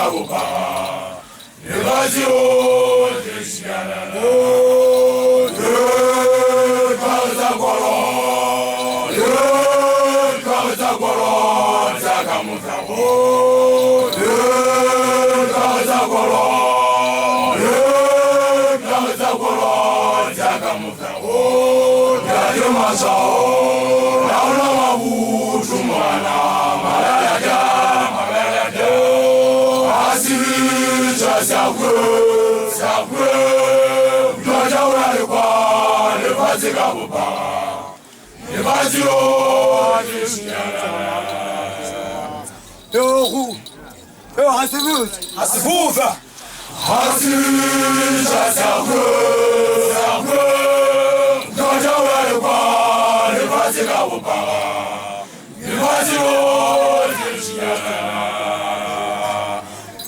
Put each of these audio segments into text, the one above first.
Gabuba, Nevazio, Deshana, Kazagoro, Kazagoro, Zagamutabo, Kazagoro, Kazagoro, Zagamutabo, Yadimasa, Naulamu, Tumana, Malaya, Malaya, Asiri, Sabu, Sabu, Gajawa, Nevazigaba, Nevazio, Yo, Hasibut, Hasifuva, Hasiri, Sabu, Sabu, Gajawa, Nevazigaba, Nevazio,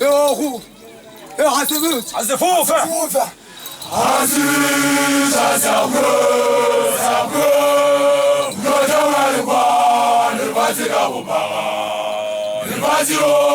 Yo, Hasibut, Hasifuva, Hasiri, Sabu, Sabu, Gajawa, Nevazigaba, Nevazio,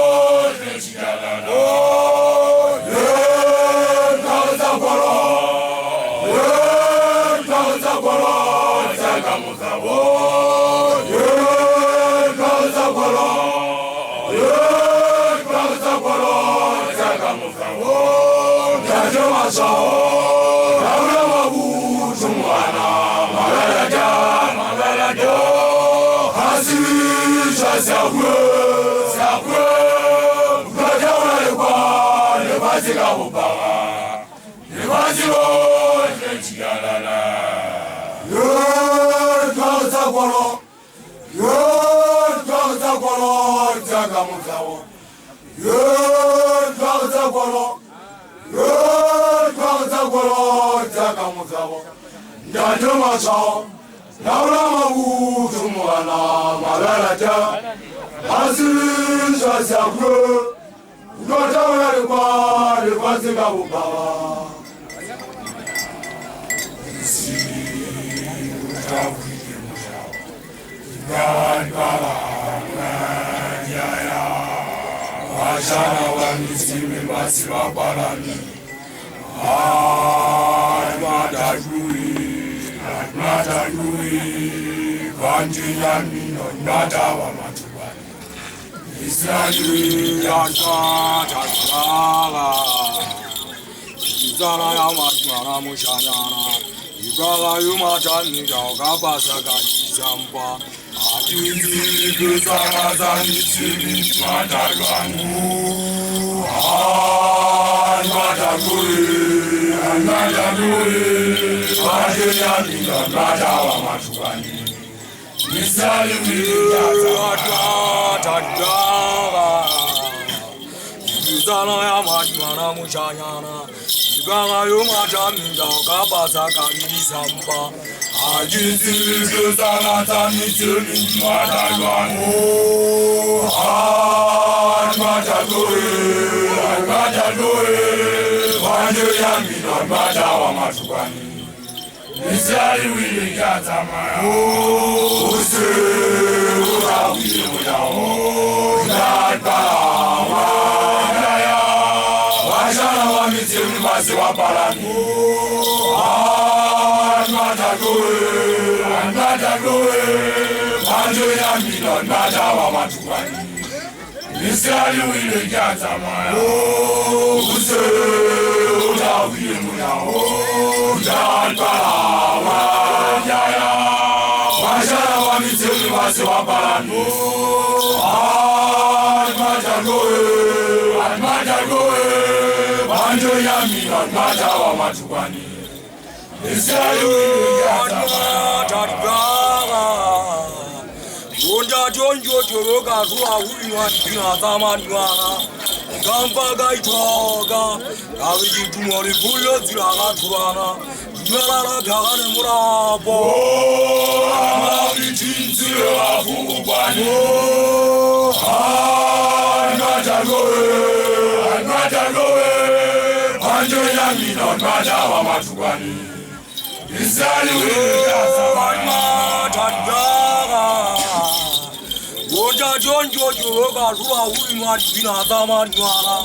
Jonja jonjo joka rua uri mari bina tamar nyala.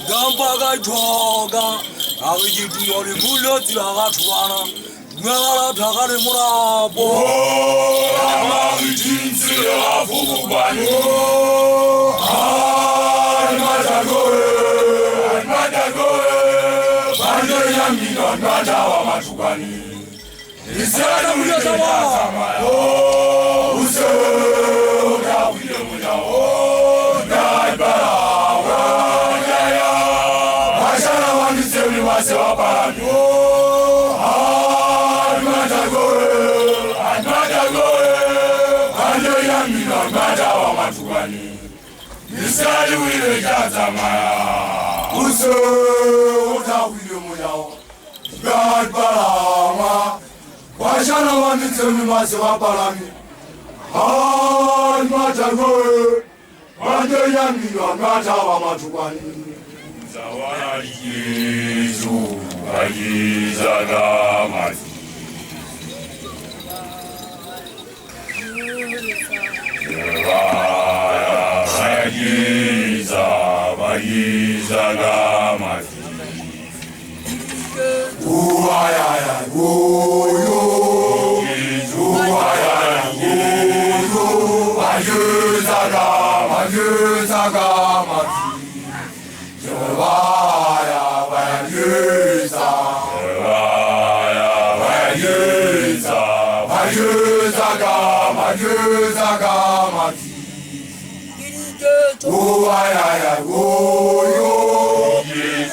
Gamba ga joga. Awiji tuyori mulyo tiraga tuana. Nyala dhagare murabo. Amari jinsi afumu bani. Madagoe. Bando yamino nadawa matukani. Isana mwiyo sama. Uso da wiyo muda. Naibara wanyaya. Ashana wani sewi masewa parani. Bando yamino nadawa matukani. Isana wiyo jazama. Uso da wiyo muda. Naibara Washana wani temi masewa parami. Madagoe. Bando yamino nadawa matukani. Zawara Yesu ayizaga mati. Ayizaga mati. Uayaya uyo. Ayizaga mati. Jawaya wayuza. Ayizaga mati. Uayaya uyo.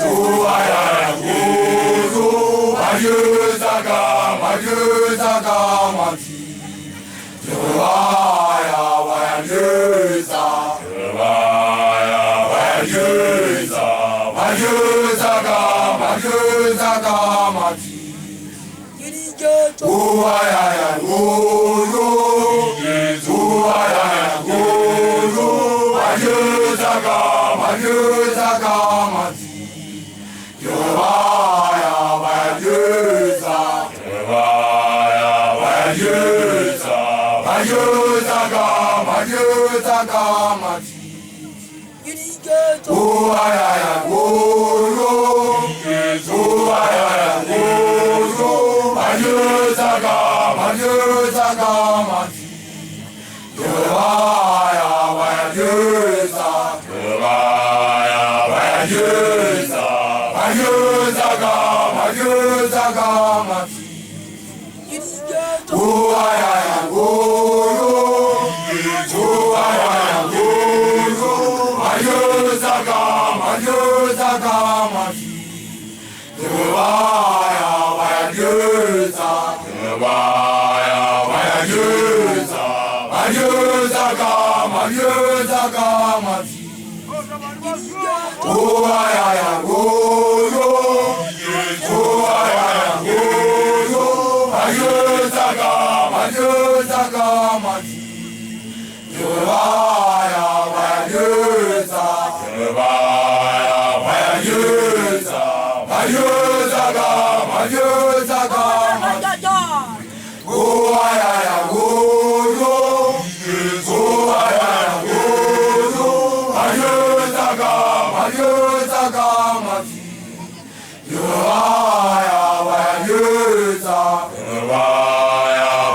Uayaya uyo. Ayizaga mati. Jawaya wayuza. Ayizaga mati. Uayaya uyo. Uayaya uyo. Ayizaga mati. Jawaya wayuza. Ayizaga mati. Uayaya uyo. Uayaya uyo. Ayizaga mati. Jawaya wayuza. Ayizaga mati. Uayaya uyo. Uayaya uyo. Ayizaga mati. Jawaya wayuza. Ayizaga mati. Uayaya uyo. Uayaya uyo. Ayizaga mati. Jawaya wayuza. Ayizaga mati. Uayaya uyo. Uayaya uyo. Ayizaga mati. Jawaya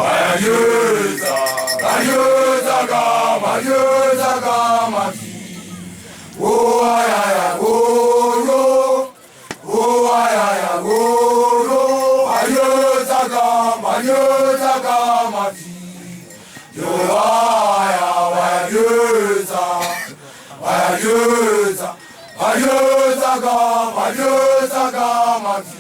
wayuza. Ayizaga mati. Uayaya uyo. Uayaya uyo. Ayizaga mati. Jawaya wayuza. Ayizaga mati.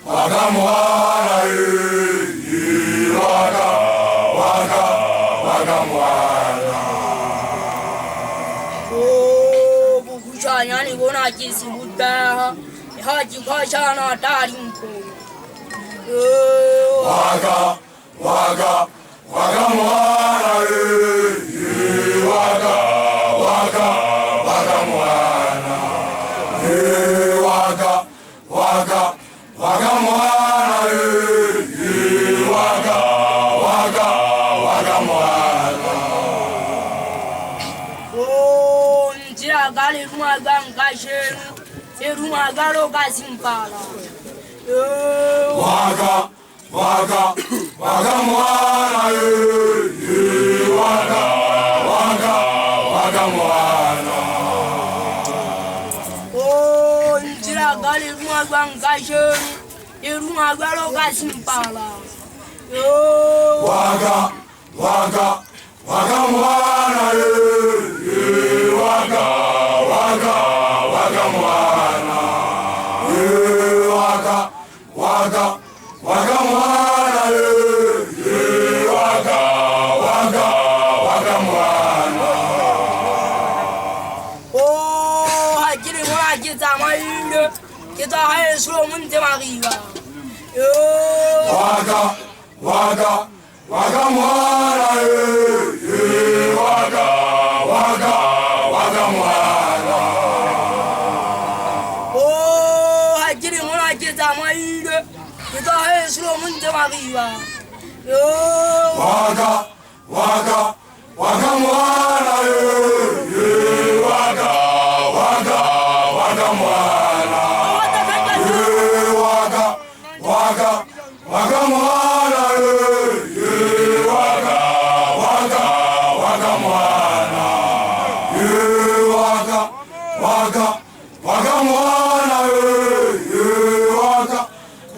Waga mwana waga mwana. Bukushanya ni gona kisi buta. Haji kashana tarimko. Waga mwana waka waka waka mwana waka waka waka mwana waka waka waka mwana Oh njira gale ruma ganga sheru se ruma galo gasimpala waka waka waka mwana waka waka waka mwana Oh njira gale ruma ganga sheru se ruma galo gasimpala waka waka waka mwana waka waka waka mwana waka waka waka mwana waka waka waka mwana Oh hakiri mwana kitamaile kita haye suro munte mariga waka waka waka mwana waka waka waka mwana Oh hakiri mwana kitamaile kita haye suro munte mariga waka waka waka mwana waka waka waka mwana waka waka waka mwana waka waka waka mwana waka waka waka mwana waka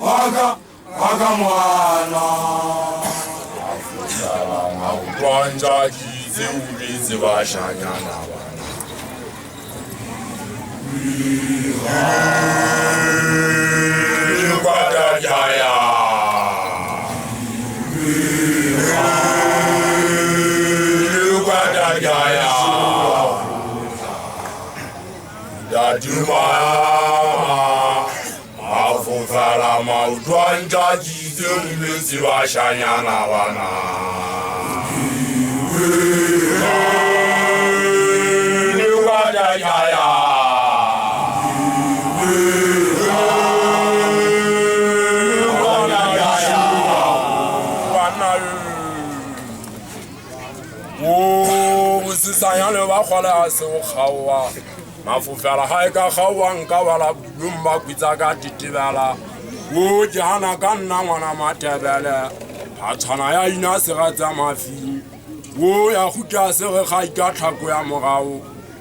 waka waka mwana Rwanda kize ubizi bashanyana bana Rwanda jaya Rwanda jaya Daduma Afufala ma Rwanda kize ubizi bashanyana bana Sayang le ba khola se o khawa mafufela ha ka khawa nka wala lumba kwitsa ka titibela o jana ka nna ngwana matebele ha tshwana ya ina se ga tsa mafi o ya khutla se re ga ika tlhako ya mogao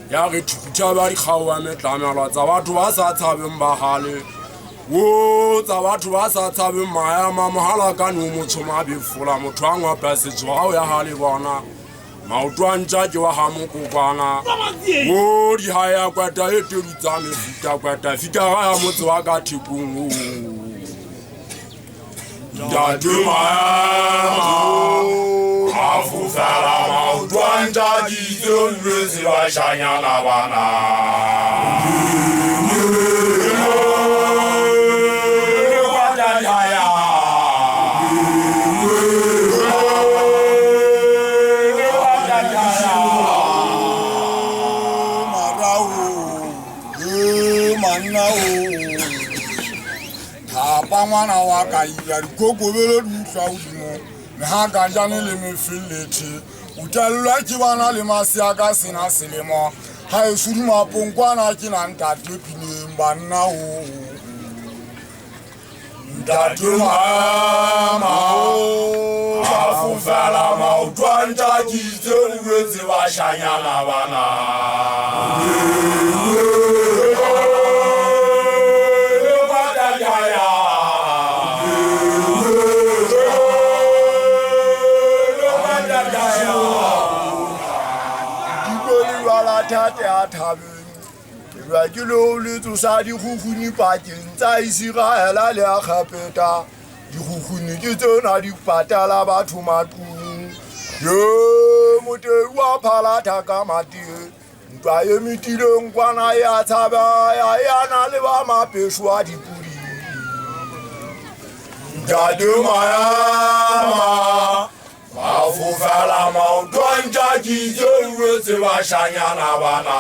ya re thutha ba di khawa metlamelo tsa batho ba sa tshabeng ba hale o tsa batho ba sa tshabeng maya ma mohala ka no motho ma befula motho a ngwa passage wa ya hale bona mautwantja ke wa ha mokopana o di haya kwata e terutsa mefuta kwata fika ga ya motse wa ka thekong Daduma afufala mautwantja kizo nwezi wa shanyana bana Mwana wa ka ira gogo bele du saudimo me ha ga jani le me fileti utalwa ki bana le masia ka sina selemo ha e suru ma ponkwana ki na nta tepini mbanna o Daduma afufala mautwantja kizo nwezi wa shanyana bana tate a thabeng ba ke lo le tsosa di khukuni pakeng tsa Isiraela le a Khapeta di khukuni ke tsona di patala batho matlung yo moteu wa phalata ka mati ntwa ye mitileng kwana ya tshaba ya na le ba mapeshwa dipudi Daduma mafufela mautwanja jizo uwezi washanyana bana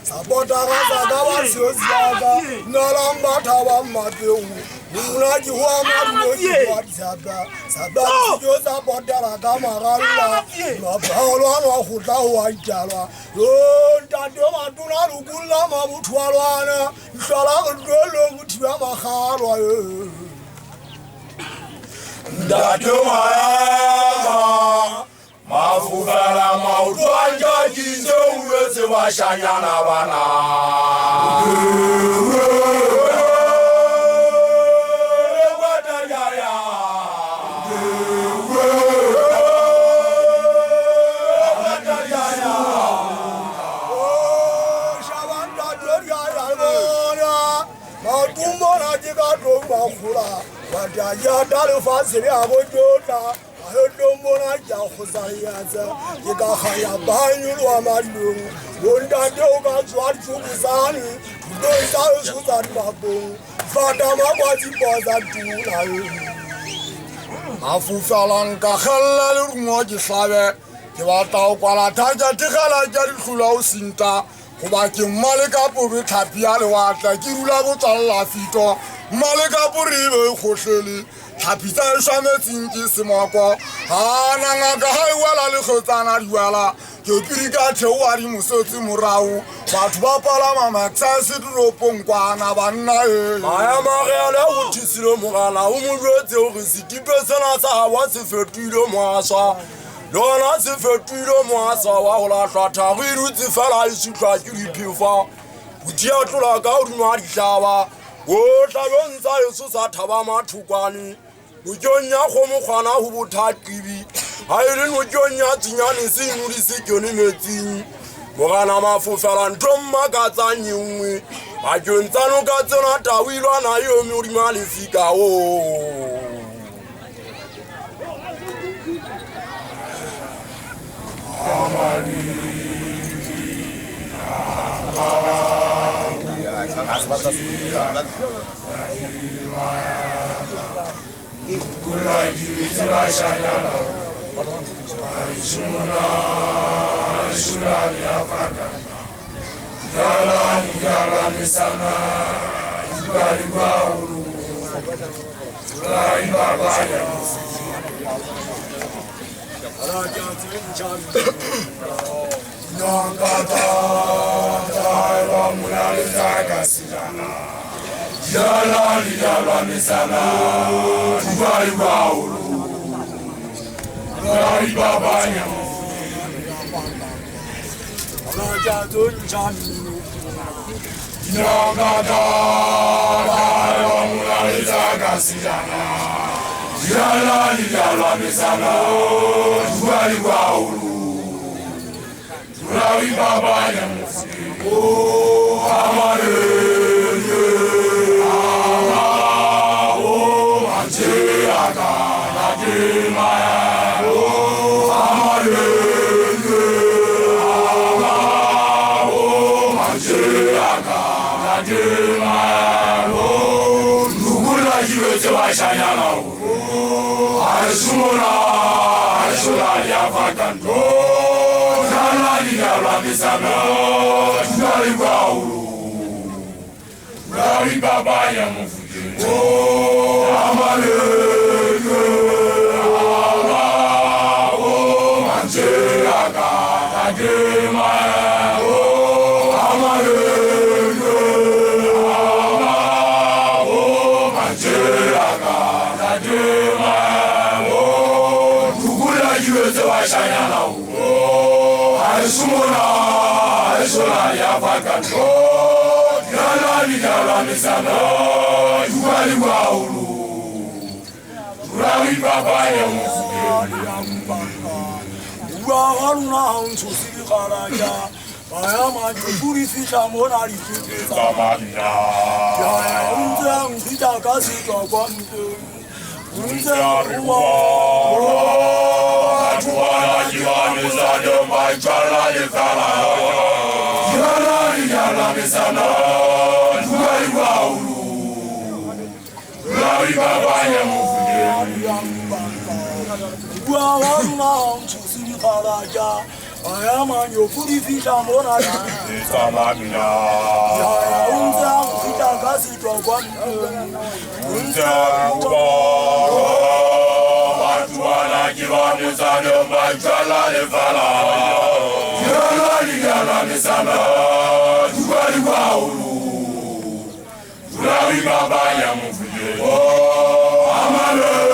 Sabotara sagawa siosiaga nalamba tawa mateu unaji wa maruji wa saba sabati yo sabotara kama galla mabalo ano khuta wa jalwa yo ndado maduna rugula mabutwalwana nsala ndolo muthiwa makhalwa ndado maya mafufela mautwanja jizo uwezi washanyana bana ya dale fasiri abojota ayodomona ja khuzayaza yika khaya banyu wa malung wonda doga zwar chukuzani doza suzani babo fata mabati boza tula afufala ka khalla rumoji sabe ke wa taw kwala taja tikala jari khula usinta kuba ke malika pobe thapia le wa tla ke rula go tsalla fito malika poribe khohleli thapisa shame tsinki semoko hana ngaka haiwala le khotsana diwala ke pirika thewa di musotsi morao batho ba palama maxasi dropong kwana banna maya magela go thisilo mogala o molwetse o re setipe sena sa wa se fetile moaswa lona se fetile moaswa wa go lahlwa thago e dutse fela e sutlwa ke diphefa botia tlola ka godimo a dihlaba o tlabentsa eso sa thaba mathokwane nokeng ya kgomokgwana go bothaqibi ga e le nokeng ya tsinyane se eno di sekone metsing mogana mafofela ntho mmakatsang e nngwe bakeng tsano ka tsena tao ilwana eo modima lefikao Bayama Juri Fisha Mona Zamania. Unzang Hita Kasi Kawandu Unzang Tuana Jiwani Zado Mai Chala Yekala. Yala Misana. Tuai Waulu. Rawi Baba Yamufude. Guawana Chusi Haraja. I am on your Furi Fisha Mona Zamania. Unzang Hita Kasi Kawandu Tuana Jiwani Zado Mai Chala Yekala. Yala Misana. Tuai Waulu. Rawi Baba Yamufude. Amale.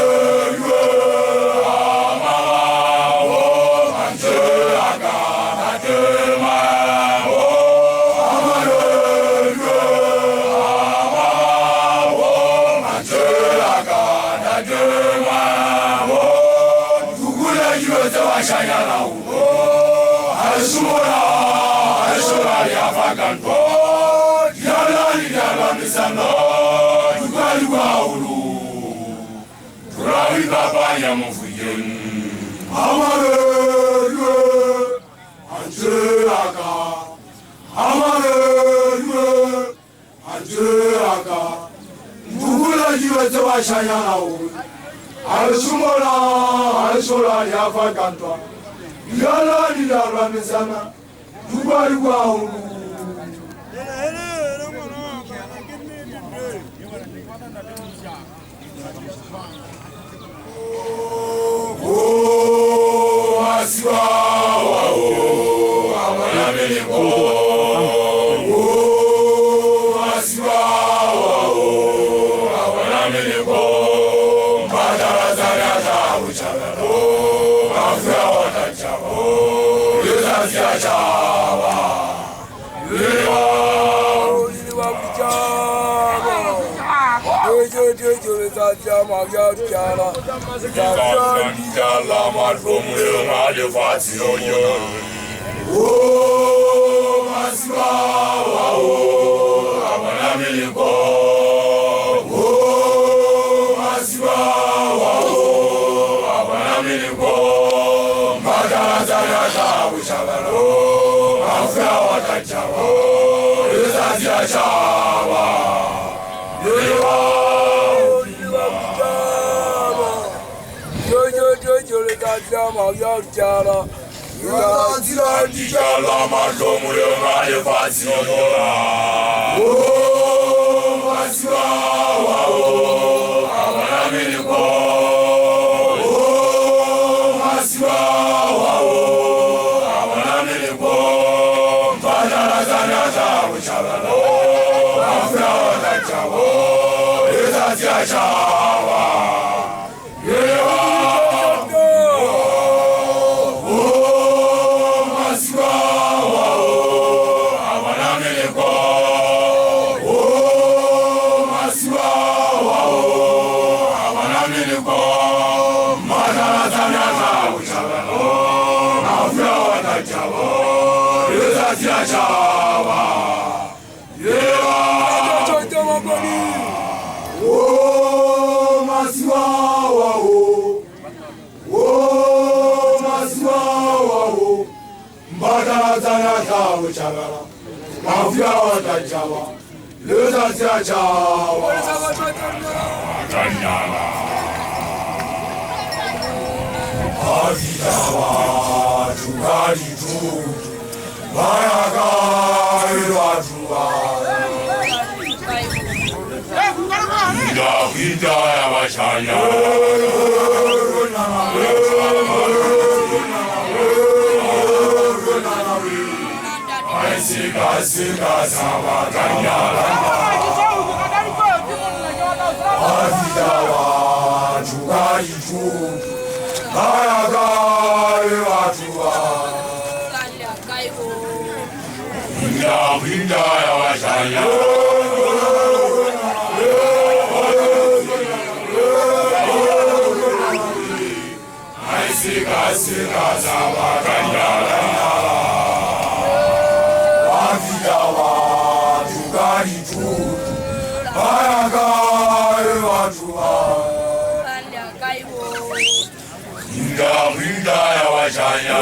washanya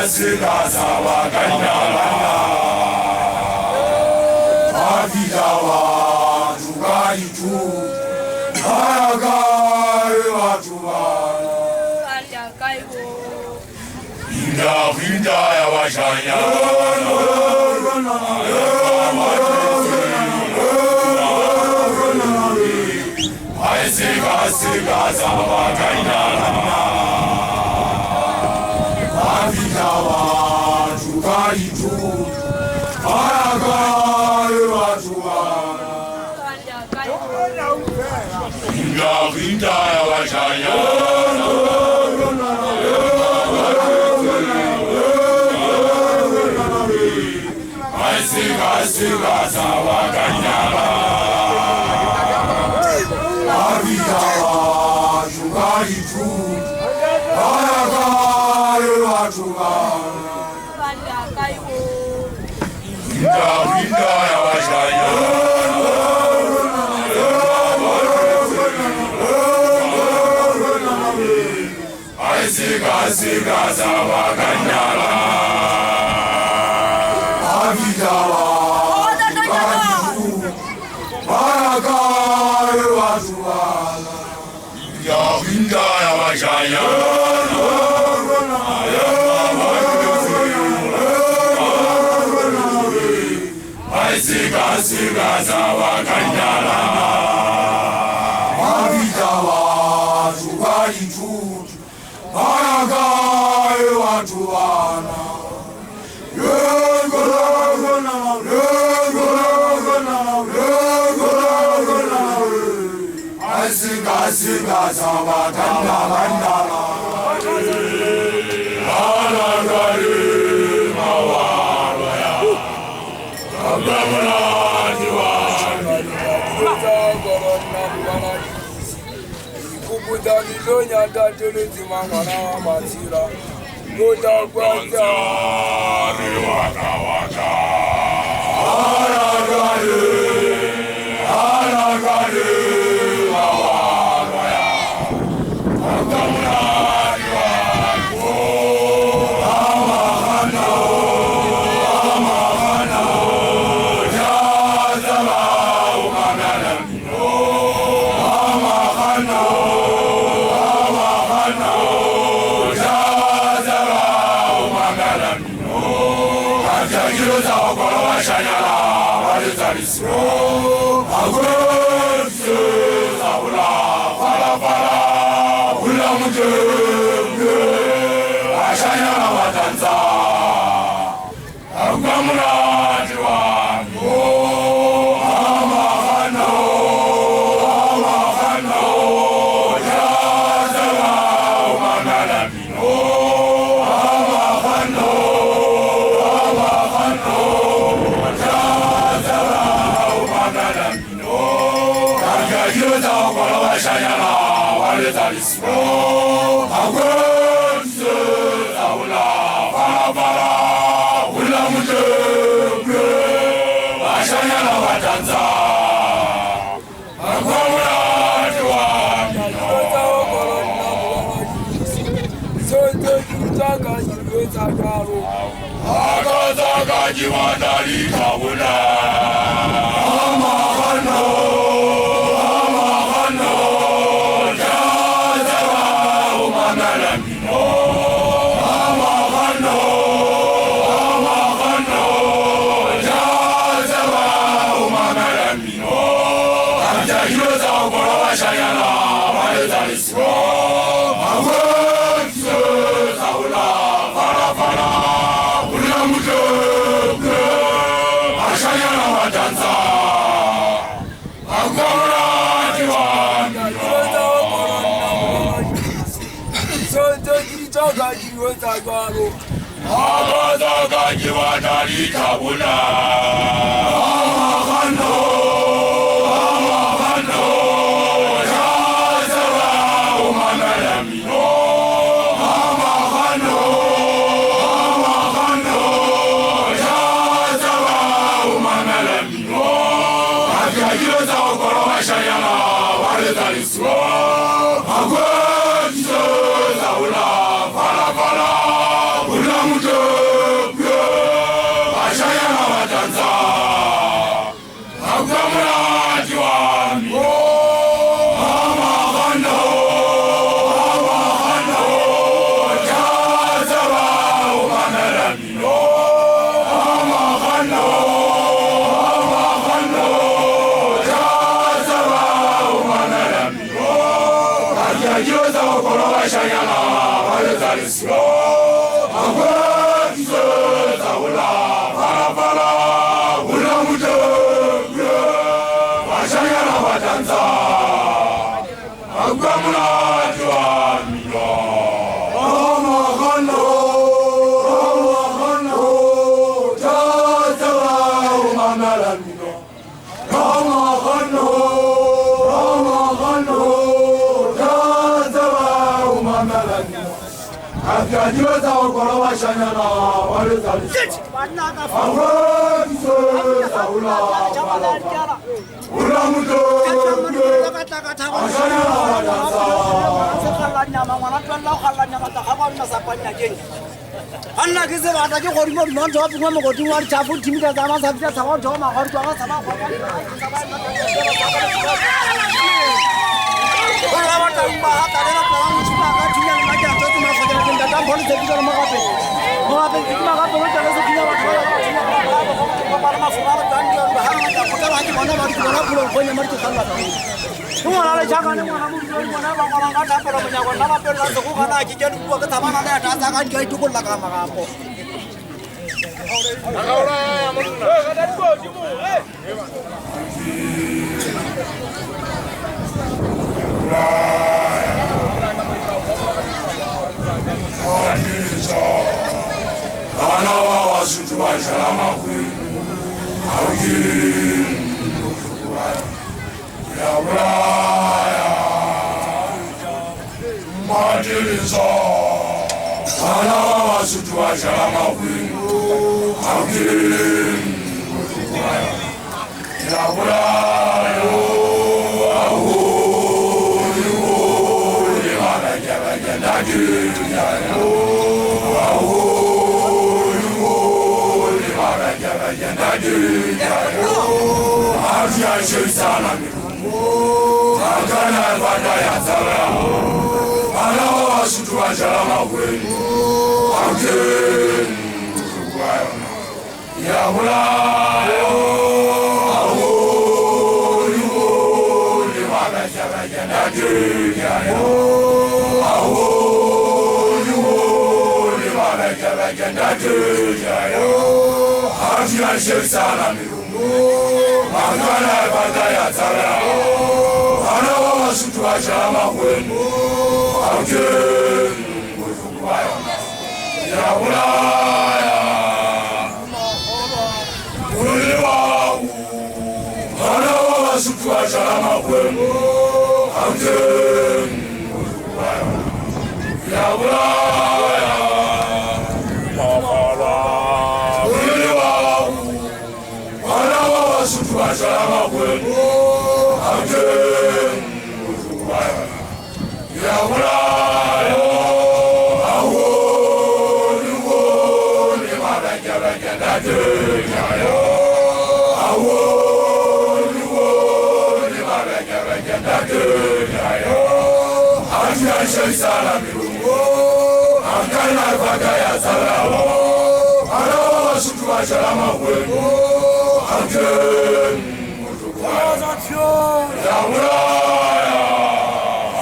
Sika sawa kanyala Avidawa Tugai tu Ayagai watuwa Inda ya washanya Sika sawa kanyala Avidawa Tugai tu Ayagai watuwa Inda ya washanya Sika sawa kanyala Avidawa Tugai tu Ayagai watuwa Inda ya washanya Sika sawa kanyala Avidawa Ayagai watuwa Inda ya washanya Sika sawa kanyala Avidawa Tugai tu Ayagai watuwana Sika sawa kanyala Danilonya tatele timangana wa matira Nota kwata Waka waka Hallelujah. koloba shanyana balezaliswa akwe tse zaula fala ula muto bashanyana batanza akamuna jwamilo amagano tazawa umamalano amagano Afyajiweza wakoloba shanyana walezaliswa Awakise zaula Ula muto Ashanyana wadanza Anna kise bata ke gori mo monto wa pungwa mo go dingwa tsafu timita tsa ma tsafia tsa go thoma go tswa ga tsaba go Ola bata umba hata lena para mo tshuka ka thunya le maja tsa tsuma go tsena tsa ka bole tse ditla mo gape mo gape ke ma gape go tsela se dinya ba go para ma fumara tandi ba ha ma go tsela ke bona ba di bona pulo go nya mari tsala Ngwana le jaka ne ngwana mo ditlo ngwana ba go nga tsa pelo mo nya go nna ba pelo tsa go kana ke ke go ka tsamana le ta tsa ka ke itu go la ka magapo Ana wa wasutu wa shalama kwi ya ulaya madilizo ana wa wasutu wa shalama kwi ya ulaya Afya shirtsana Akana bada ya zara Ana wasutu wa shalama kwenu Aken Ya ulaya Aholi holi wabajabajya Nadunya Aholi holi wabajabajya Nadunya Afya shirtsana Akana bada ya zara Ana wasutu wa shalama kwenu Aken Ya ulaya Uliwawu Ana wasutu wa shalama kwenu Aken Ya ulaya Uliwawu Ana wasutu wa shalama kwenu Aken Ya ulaya Aholi holi wabajabajya Nadunya Aholi holi wabajabajya Nadunya Afya shirtsana Akana bada ya zara Ana wasutu wa shalama kwenu Aken Ya ulaya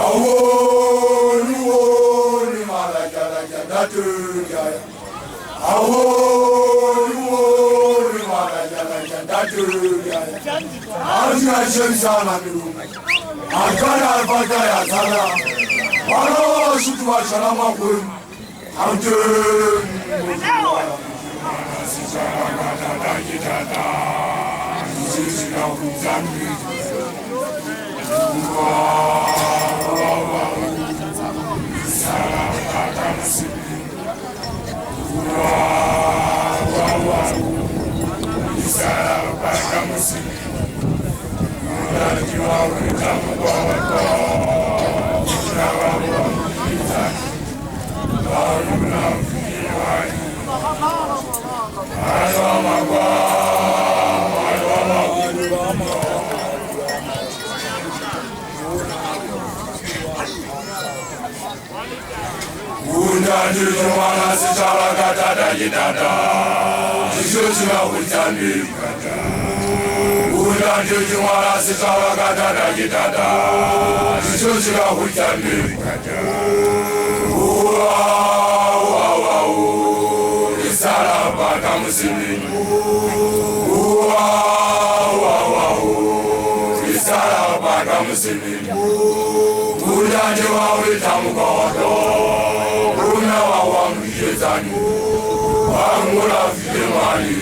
Aholi holi wabajabajya Nadunya Aholi holi wabajabajya Nadunya Afya shirtsana Akana bada ya zara Ana wasutu wa shalama kwenu Aken Jumana sijala kata da jidada, jisho sila ultami kata. Buddha Jujumara Sisavagata Dagitata, Sushika Hutami, Isara Bakamusimi, Isara Bakamusimi, Buddha Jawi Tamukoto, Una Wang Yezani, Angula Fimani.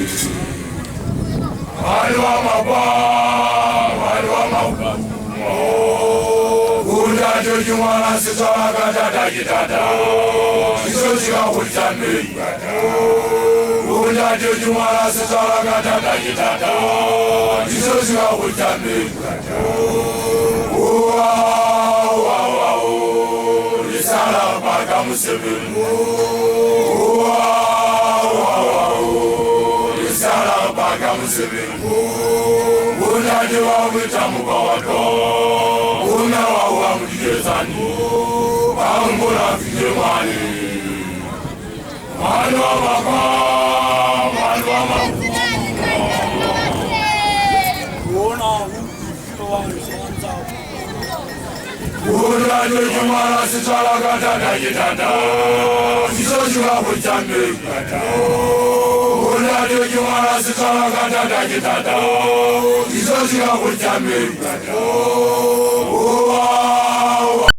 Buddha Jujumara Sisavagata Dagitata, Sushika Hutami, Buddha Jujumara Sisavagata Dagitata, Sushika Hutami, Isara Bakamusimi, Isara Bakamusimi, Buddha Jawi Tamukoto, Una Wang Yezani, Angula Fimani, Buddha Jujumara Sisavagata Dagitata, Sushika Hutami, Buddha Jujumara Sisavagata Dagitata, Sushika Hutami,